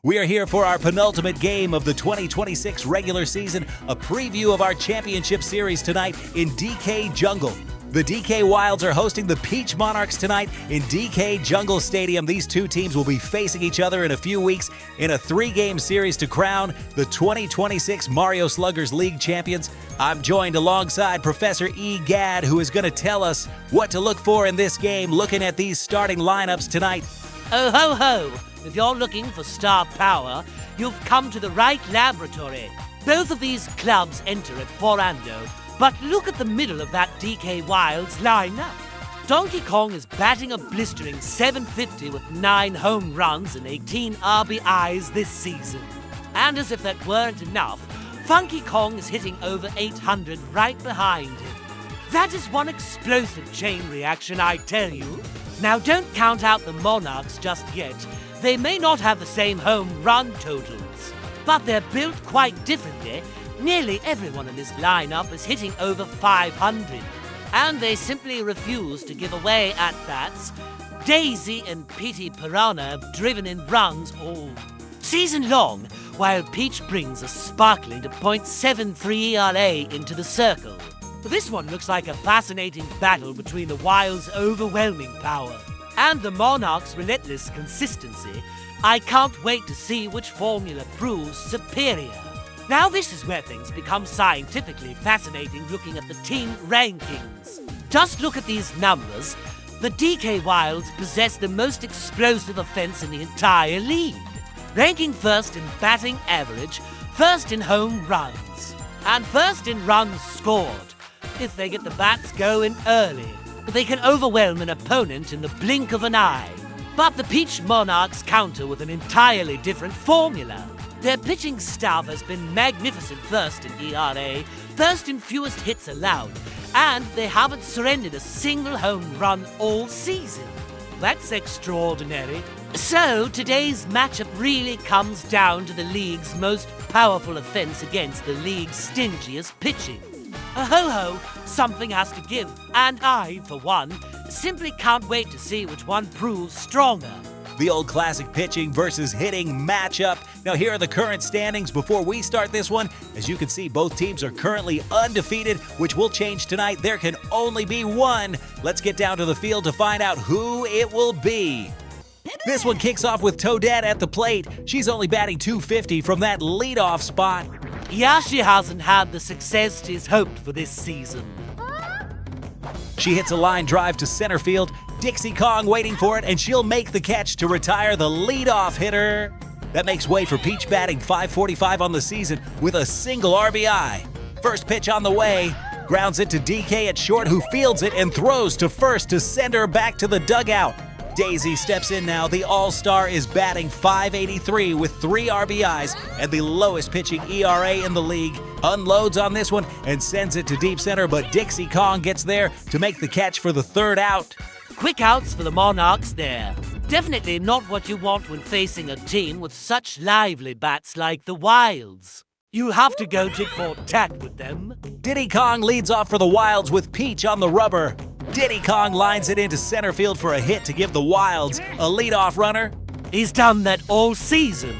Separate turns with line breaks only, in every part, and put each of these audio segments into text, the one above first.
We are here for our penultimate game of the 2026 regular season, a preview of our championship series tonight in DK Jungle. The DK Wilds are hosting the Peach Monarchs tonight in DK Jungle Stadium. These two teams will be facing each other in a few weeks in a 3-game series to crown the 2026 Mario Sluggers League champions. I'm joined alongside Professor E. Gadd, who is going to tell us what to look for in this game, looking at these starting lineups tonight.
Oh ho ho! If you're looking for star power, you've come to the right laboratory. Both of these clubs enter at Forando, but look at the middle of that DK Wilds lineup. Donkey Kong is batting a blistering .750 with 9 home runs and 18 RBIs this season. And as if that weren't enough, Funky Kong is hitting over 800 right behind him. That is one explosive chain reaction, I tell you. Now don't count out the Monarchs just yet. They may not have the same home run totals, but they're built quite differently. Nearly everyone in this lineup is hitting over 500, and they simply refuse to give away at-bats. Daisy and Petey Piranha have driven in runs all season long, while Peach brings a sparkling to .73 ERA into the circle. This one looks like a fascinating battle between the Wild's overwhelming power and the Monarchs' relentless consistency. I can't wait to see which formula proves superior. Now this is where things become scientifically fascinating, looking at the team rankings. Just look at these numbers. The DK Wilds possess the most explosive offense in the entire league, ranking first in batting average, first in home runs, and first in runs scored. If they get the bats going early, they can overwhelm an opponent in the blink of an eye. But the Peach Monarchs counter with an entirely different formula. Their pitching staff has been magnificent, first in ERA, first in fewest hits allowed, and they haven't surrendered a single home run all season. That's extraordinary. So today's matchup really comes down to the league's most powerful offense against the league's stingiest pitching. Ho-ho, something has to give, and I, for one, simply can't wait to see which one proves stronger.
The old classic pitching versus hitting matchup. Now here are the current standings before we start this one. As you can see, both teams are currently undefeated, which will change tonight. There can only be one. Let's get down to the field to find out who it will be. This one kicks off with Toadette at the plate. She's only batting .250 from that leadoff spot.
Yeah, she hasn't had the success she's hoped for this season.
She hits a line drive to center field. Dixie Kong waiting for it, and she'll make the catch to retire the leadoff hitter. That makes way for Peach, batting .545 on the season with a single RBI. First pitch on the way. Grounds it to DK at short, who fields it and throws to first to send her back to the dugout. Daisy steps in now. The All-Star is batting .583 with 3 RBIs and the lowest pitching ERA in the league. Unloads on this one and sends it to deep center, but Dixie Kong gets there to make the catch for the third out.
Quick outs for the Monarchs there. Definitely not what you want when facing a team with such lively bats like the Wilds. You have to go tit for tat with them.
Diddy Kong leads off for the Wilds with Peach on the rubber. Diddy Kong lines it into center field for a hit to give the Wilds a leadoff runner.
He's done that all season.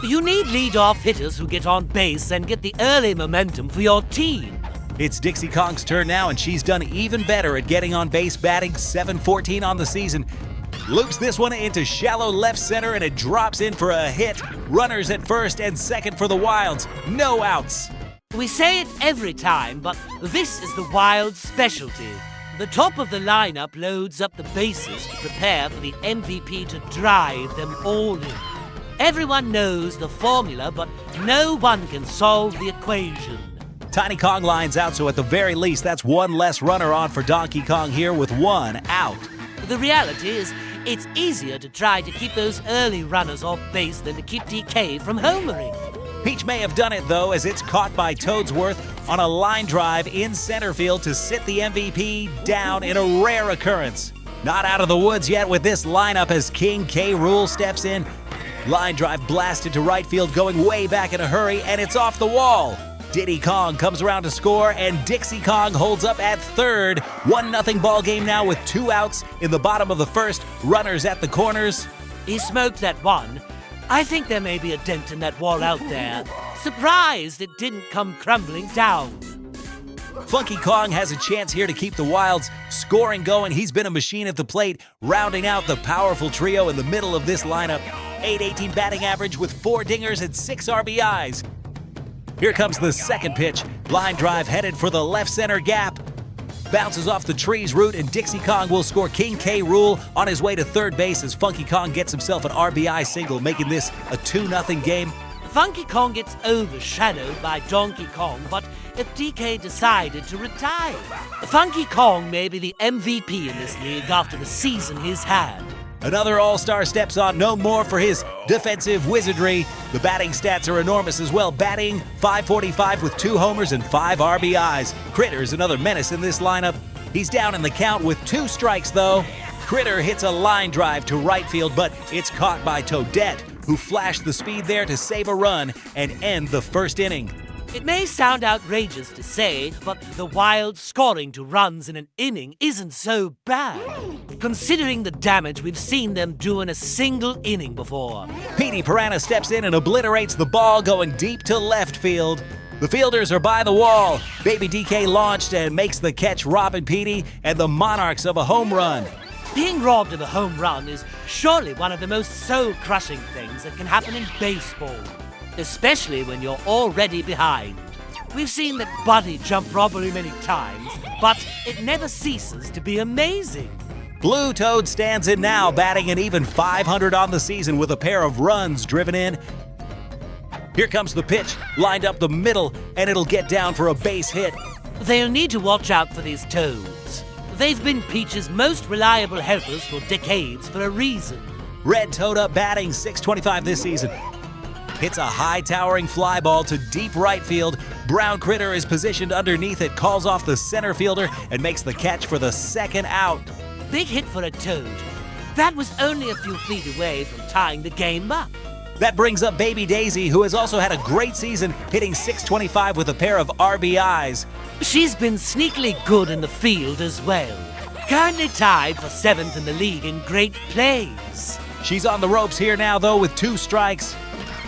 You need leadoff hitters who get on base and get the early momentum for your team.
It's Dixie Kong's turn now, and she's done even better at getting on base, batting .714 on the season. Loops this one into shallow left center, and it drops in for a hit. Runners at first and second for the Wilds. No outs.
We say it every time, but this is the Wilds' specialty. The top of the lineup loads up the bases to prepare for the MVP to drive them all in. Everyone knows the formula, but no one can solve the equation.
Tiny Kong lines out, so at the very least, that's one less runner on for Donkey Kong here with 1 out.
The reality is, it's easier to try to keep those early runners off base than to keep DK from homering.
Peach may have done it, though, as it's caught by Toadsworth on a line drive in center field to sit the MVP down in a rare occurrence. Not out of the woods yet with this lineup as King K. Rool steps in. Line drive blasted to right field, going way back in a hurry, and it's off the wall. Diddy Kong comes around to score, and Dixie Kong holds up at third. 1-0 ball game now with 2 outs in the bottom of the first. Runners at the corners.
He smoked that one. I think there may be a dent in that wall out there. Surprised it didn't come crumbling down.
Funky Kong has a chance here to keep the Wilds scoring going. He's been a machine at the plate, rounding out the powerful trio in the middle of this lineup. .818 batting average with 4 dingers and 6 RBIs. Here comes the second pitch. Line drive headed for the left center gap. Bounces off the tree's root, and Dixie Kong will score King K. Rool on his way to third base as Funky Kong gets himself an RBI single, making this a 2-0 game.
Funky Kong gets overshadowed by Donkey Kong, but if DK decided to retire, Funky Kong may be the MVP in this league after the season he's had.
Another all-star steps on, no more for his defensive wizardry. The batting stats are enormous as well, batting .545 with 2 homers and 5 RBIs. Critter's another menace in this lineup. He's down in the count with 2 strikes though. Critter hits a line drive to right field, but it's caught by Toadette, who flashed the speed there to save a run and end the first inning.
It may sound outrageous to say, but the Wild scoring 2 runs in an inning isn't so bad, considering the damage we've seen them do in a single inning before.
Petey Piranha steps in and obliterates the ball going deep to left field. The fielders are by the wall. Baby DK launched and makes the catch, robbing Petey and the Monarchs of a home run.
Being robbed of a home run is surely one of the most soul-crushing things that can happen in baseball, especially when you're already behind. We've seen that Buddy jump robbery many times, but it never ceases to be amazing.
Blue Toad stands in now, batting an even .500 on the season with a pair of runs driven in. Here comes the pitch, lined up the middle, and it'll get down for a base hit.
They'll need to watch out for these Toads. They've been Peach's most reliable helpers for decades for a reason.
Red Toad up batting .625 this season. Hits a high-towering fly ball to deep right field. Brown Critter is positioned underneath it, calls off the center fielder, and makes the catch for the second out.
Big hit for a Toad. That was only a few feet away from tying the game up.
That brings up Baby Daisy, who has also had a great season, hitting .625 with a pair of RBIs.
She's been sneakily good in the field as well. Currently tied for 7th in the league in great plays.
She's on the ropes here now, though, with 2 strikes.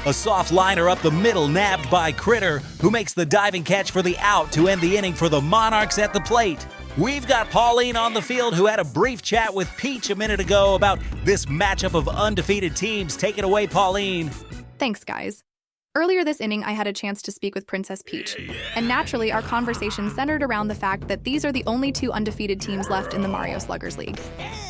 A soft liner up the middle, nabbed by Critter, who makes the diving catch for the out to end the inning for the Monarchs at the plate. We've got Pauline on the field, who had a brief chat with Peach a minute ago about this matchup of undefeated teams. Take it away, Pauline.
Thanks, guys. Earlier this inning, I had a chance to speak with Princess Peach, and naturally, our conversation centered around the fact that these are the only 2 undefeated teams left in the Mario Sluggers League.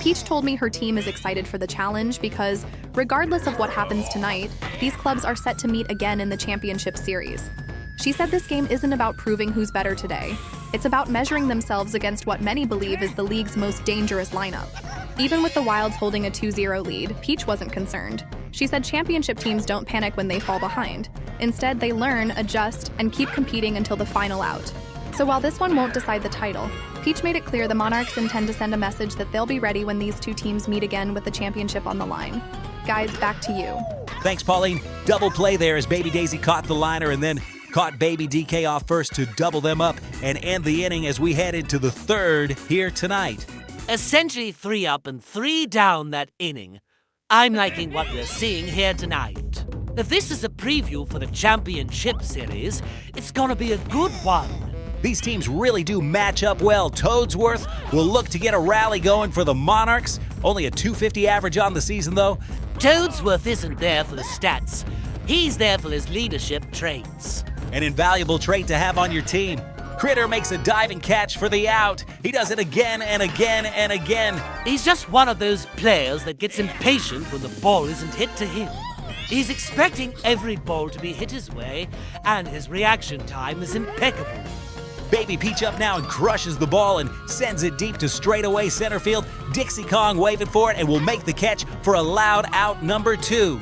Peach told me her team is excited for the challenge because, regardless of what happens tonight, these clubs are set to meet again in the championship series. She said this game isn't about proving who's better today. It's about measuring themselves against what many believe is the league's most dangerous lineup. Even with the Wilds holding a 2-0 lead, Peach wasn't concerned. She said championship teams don't panic when they fall behind. Instead, they learn, adjust, and keep competing until the final out. So while this one won't decide the title, Peach made it clear the Monarchs intend to send a message that they'll be ready when these 2 teams meet again with the championship on the line. Guys, back to you.
Thanks, Pauline. Double play there as Baby Daisy caught the liner and then caught Baby DK off first to double them up and end the inning as we head into the third here tonight.
Essentially 3 up and 3 down that inning. I'm liking what we're seeing here tonight. If this is a preview for the championship series, it's gonna be a good one.
These teams really do match up well. Toadsworth will look to get a rally going for the Monarchs. Only a .250 average on the season, though.
Toadsworth isn't there for the stats. He's there for his leadership traits.
An invaluable trait to have on your team. Critter makes a diving catch for the out. He does it again and again and again.
He's just one of those players that gets impatient when the ball isn't hit to him. He's expecting every ball to be hit his way, and his reaction time is impeccable.
Baby Peach up now and crushes the ball and sends it deep to straightaway center field. Dixie Kong waving for it and will make the catch for a loud out number 2.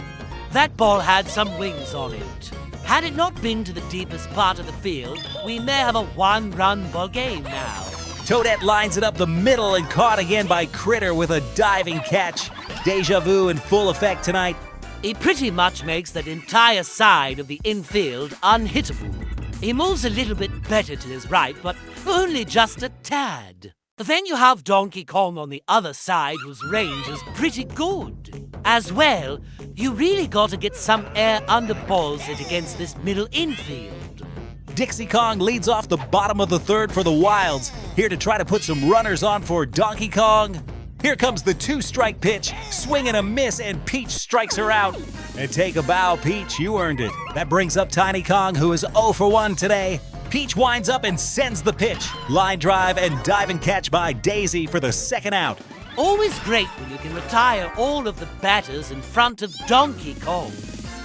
That ball had some wings on it. Had it not been to the deepest part of the field, we may have a 1-run ball game now.
Toadette lines it up the middle and caught again by Critter with a diving catch. Deja vu in full effect tonight.
He pretty much makes that entire side of the infield unhittable. He moves a little bit better to his right, but only just a tad. Then you have Donkey Kong on the other side, whose range is pretty good. As well, you really got to get some air under balls hit against this middle infield.
Dixie Kong leads off the bottom of the third for the Wilds, here to try to put some runners on for Donkey Kong. Here comes the two-strike pitch, swing and a miss, and Peach strikes her out. And take a bow, Peach, you earned it. That brings up Tiny Kong, who is 0 for 1 today. Peach winds up and sends the pitch. Line drive and dive and catch by Daisy for the second out.
Always great when you can retire all of the batters in front of Donkey Kong.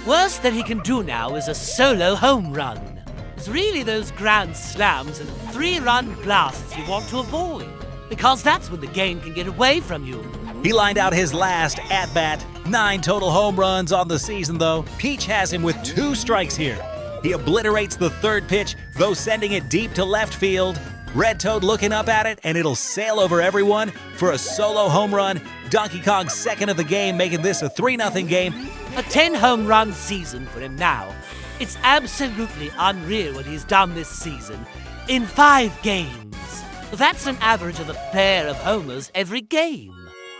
Worst that he can do now is a solo home run. It's really those grand slams and 3-run blasts you want to avoid, because that's when the game can get away from you.
He lined out his last at-bat. 9 total home runs on the season, though. Peach has him with 2 strikes here. He obliterates the third pitch, though sending it deep to left field. Red Toad looking up at it, and it'll sail over everyone for a solo home run. Donkey Kong's second of the game, making this a 3-0 game.
A 10-home-run season for him now. It's absolutely unreal what he's done this season in 5 games. That's an average of a pair of homers every game.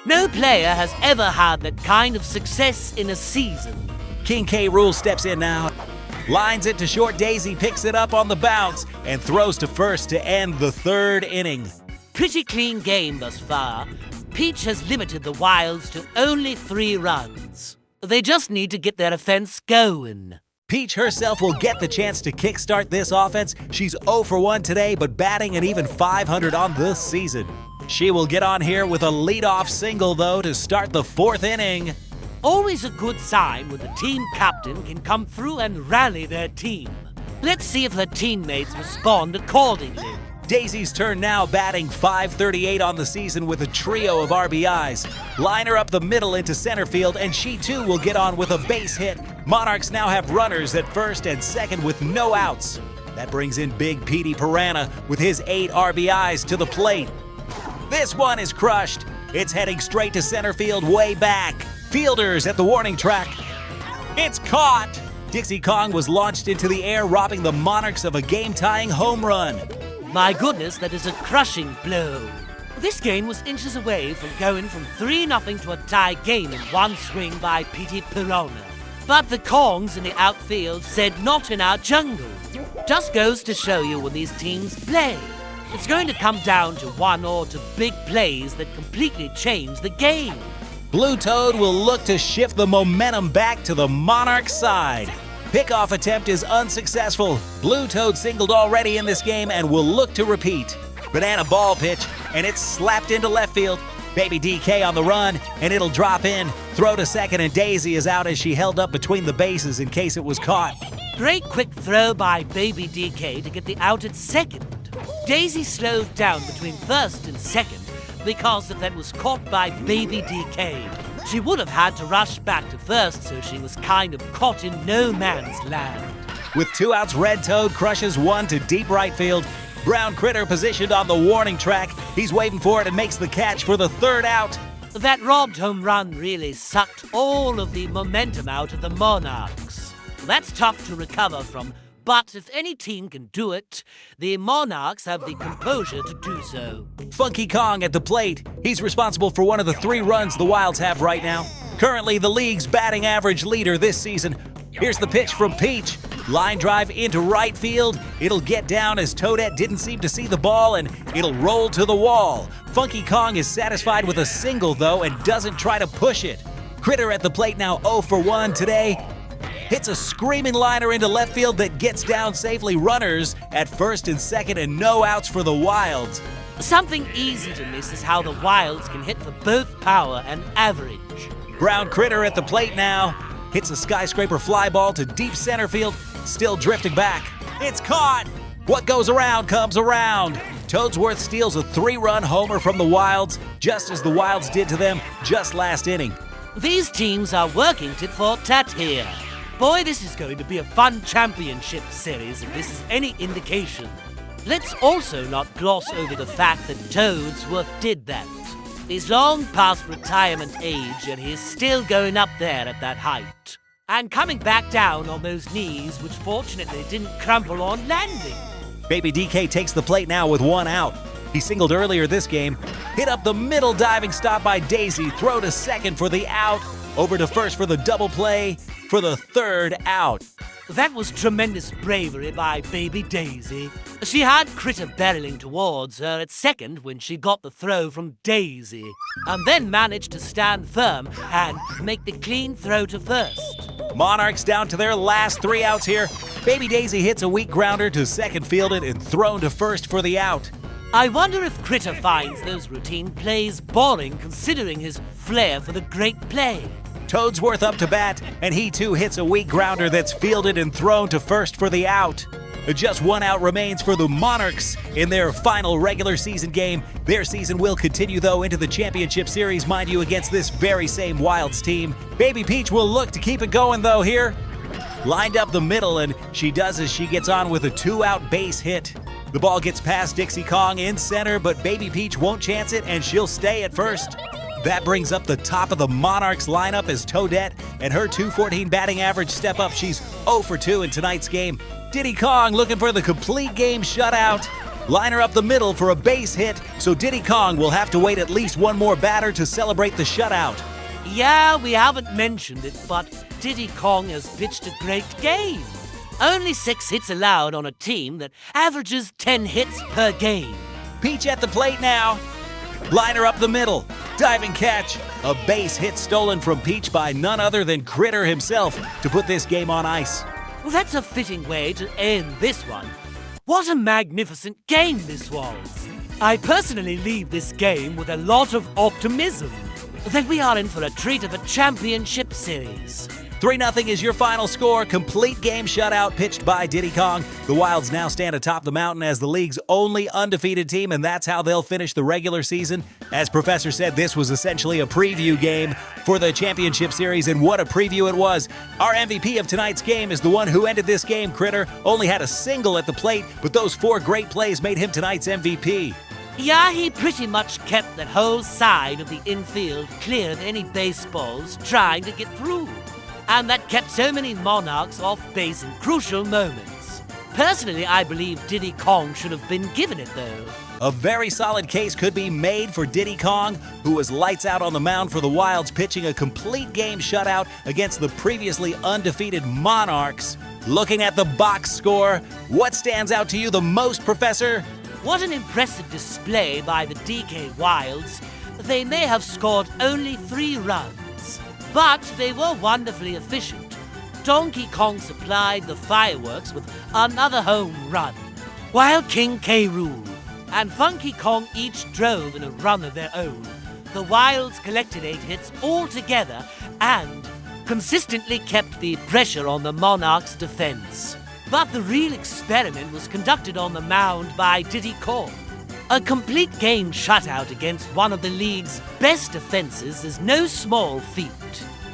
No player has ever had that kind of success in a season.
King K. Rool steps in now. Lines it to short. Daisy picks it up on the bounce and throws to first to end the third inning.
Pretty clean game thus far. Peach has limited the Wilds to only 3 runs. They just need to get their offense going.
Peach herself will get the chance to kickstart this offense. She's 0 for 1 today, but batting an even .500 on the season. She will get on here with a leadoff single, though, to start the 4th inning.
Always a good sign when the team captain can come through and rally their team. Let's see if her teammates respond accordingly.
Daisy's turn now, batting .538 on the season with a trio of RBIs. Line her up the middle into center field, and she too will get on with a base hit. Monarchs now have runners at first and second with no outs. That brings in Big Petey Piranha with his 8 RBIs to the plate. This one is crushed. It's heading straight to center field way back. Fielders at the warning track. It's caught! Dixie Kong was launched into the air, robbing the Monarchs of a game-tying home run.
My goodness, that is a crushing blow. This game was inches away from going from 3-0 to a tie game in one swing by Petey Piranha. But the Kongs in the outfield said not in our jungle. Just goes to show you when these teams play. It's going to come down to 1 or 2 big plays that completely change the game.
Blue Toad will look to shift the momentum back to the Monarch side. Pickoff attempt is unsuccessful. Blue Toad singled already in this game and will look to repeat. Banana ball pitch, and it's slapped into left field. Baby DK on the run, and it'll drop in. Throw to second, and Daisy is out as she held up between the bases in case it was caught.
Great quick throw by Baby DK to get the out at second. Daisy slowed down between first and second because that was caught by Baby DK. She would have had to rush back to first, so she was kind of caught in no man's land.
With 2 outs, Red Toad crushes one to deep right field. Brown Critter positioned on the warning track. He's waving for it and makes the catch for the 3rd out.
That robbed home run really sucked all of the momentum out of the Monarchs. That's tough to recover from, but if any team can do it, the Monarchs have the composure to do so.
Funky Kong at the plate. He's responsible for one of the 3 runs the Wilds have right now. Currently the league's batting average leader this season. Here's the pitch from Peach. Line drive into right field. It'll get down as Toadette didn't seem to see the ball, and it'll roll to the wall. Funky Kong is satisfied with a single, though, and doesn't try to push it. Critter at the plate now 0 for 1 today. Hits a screaming liner into left field that gets down safely. Runners at first and second, and no outs for the Wilds.
Something easy to miss is how the Wilds can hit for both power and average.
Brown Critter at the plate now. Hits a skyscraper fly ball to deep center field. Still drifting back. It's caught! What goes around comes around. Toadsworth steals a 3-run homer from the Wilds, just as the Wilds did to them just last inning.
These teams are working tit for tat here. Boy, this is going to be a fun championship series if this is any indication. Let's also not gloss over the fact that Toadsworth did that. He's long past retirement age and he's still going up there at that height. And coming back down on those knees, which fortunately didn't crumple on landing.
Baby DK takes the plate now with 1 out. He singled earlier this game, hit up the middle diving stop by Daisy, throw to second for the out, over to first for the double play for the third out.
That was tremendous bravery by baby Daisy. She had Critter barreling towards her at second when she got the throw from Daisy, and then managed to stand firm and make the clean throw to first.
Monarchs down to their last 3 outs here. Baby Daisy hits a weak grounder to second fielded and thrown to first for the out.
I wonder if Critter finds those routine plays boring considering his flair for the great play.
Toadsworth up to bat, and he too hits a weak grounder that's fielded and thrown to first for the out. Just 1 out remains for the Monarchs in their final regular season game. Their season will continue, though, into the championship series, mind you, against this very same Wilds team. Baby Peach will look to keep it going, though, here. Lined up the middle, and she does as she gets on with a 2-out base hit. The ball gets past Dixie Kong in center, but Baby Peach won't chance it, and she'll stay at first. That brings up the top of the Monarchs lineup as Toadette and her .214 batting average step up. She's 0 for 2 in tonight's game. Diddy Kong looking for the complete game shutout. Line her up the middle for a base hit, so Diddy Kong will have to wait at least one more batter to celebrate the shutout.
Yeah, we haven't mentioned it, but Diddy Kong has pitched a great game. Only 6 hits allowed on a team that averages 10 hits per game.
Peach at the plate now. Line her up the middle. Diving catch. A base hit stolen from Peach by none other than Critter himself to put this game on ice.
Well, that's a fitting way to end this one. What a magnificent game this was. I personally leave this game with a lot of optimism that we are in for a treat of a championship series.
3-0 is your final score. Complete game shutout pitched by Diddy Kong. The Wilds now stand atop the mountain as the league's only undefeated team, and that's how they'll finish the regular season. As Professor said, this was essentially a preview game for the championship series, and what a preview it was. Our MVP of tonight's game is the one who ended this game, Critter. Only had a single at the plate, but those 4 great plays made him tonight's MVP.
Yeah, he pretty much kept that whole side of the infield clear of any baseballs trying to get through. And that kept so many Monarchs off base in crucial moments. Personally, I believe Diddy Kong should have been given it, though.
A very solid case could be made for Diddy Kong, who was lights out on the mound for the Wilds, pitching a complete game shutout against the previously undefeated Monarchs. Looking at the box score, what stands out to you the most, Professor?
What an impressive display by the DK Wilds. They may have scored only 3 runs, but they were wonderfully efficient. Donkey Kong supplied the fireworks with another home run, while King K. Rool and Funky Kong each drove in a run of their own. The Wilds collected 8 hits altogether and consistently kept the pressure on the Monarchs' defense. But the real experiment was conducted on the mound by Diddy Kong. A complete game shutout against one of the league's best defenses is no small feat.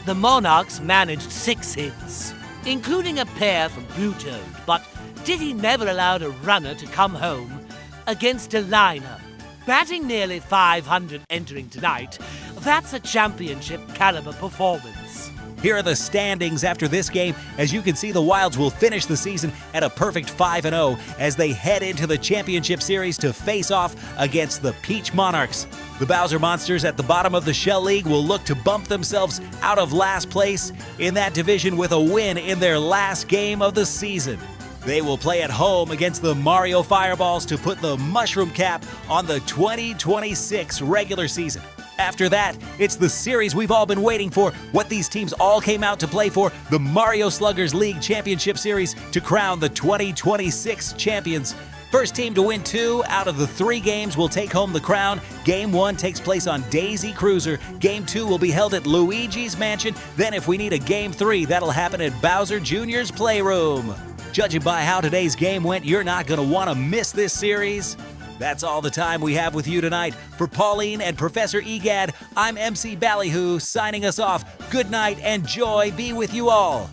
The Monarchs managed 6 hits, including a pair from Blue Toad, but Diddy never allowed a runner to come home against a lineup. Batting nearly 500 entering tonight, that's a championship caliber performance.
Here are the standings after this game. As you can see, the Wilds will finish the season at a perfect 5-0 as they head into the championship series to face off against the Peach Monarchs. The Bowser Monsters at the bottom of the Shell League will look to bump themselves out of last place in that division with a win in their last game of the season. They will play at home against the Mario Fireballs to put the mushroom cap on the 2026 regular season. After that, it's the series we've all been waiting for, what these teams all came out to play for, the Mario Sluggers League Championship Series to crown the 2026 champions. First team to win 2 out of the 3 games will take home the crown. Game 1 takes place on Daisy Cruiser. Game 2 will be held at Luigi's Mansion. Then if we need a Game 3, that'll happen at Bowser Jr.'s Playroom. Judging by how today's game went, you're not going to want to miss this series. That's all the time we have with you tonight. For Pauline and Professor E, Gadd, I'm MC Ballyhoo signing us off. Good night and joy be with you all.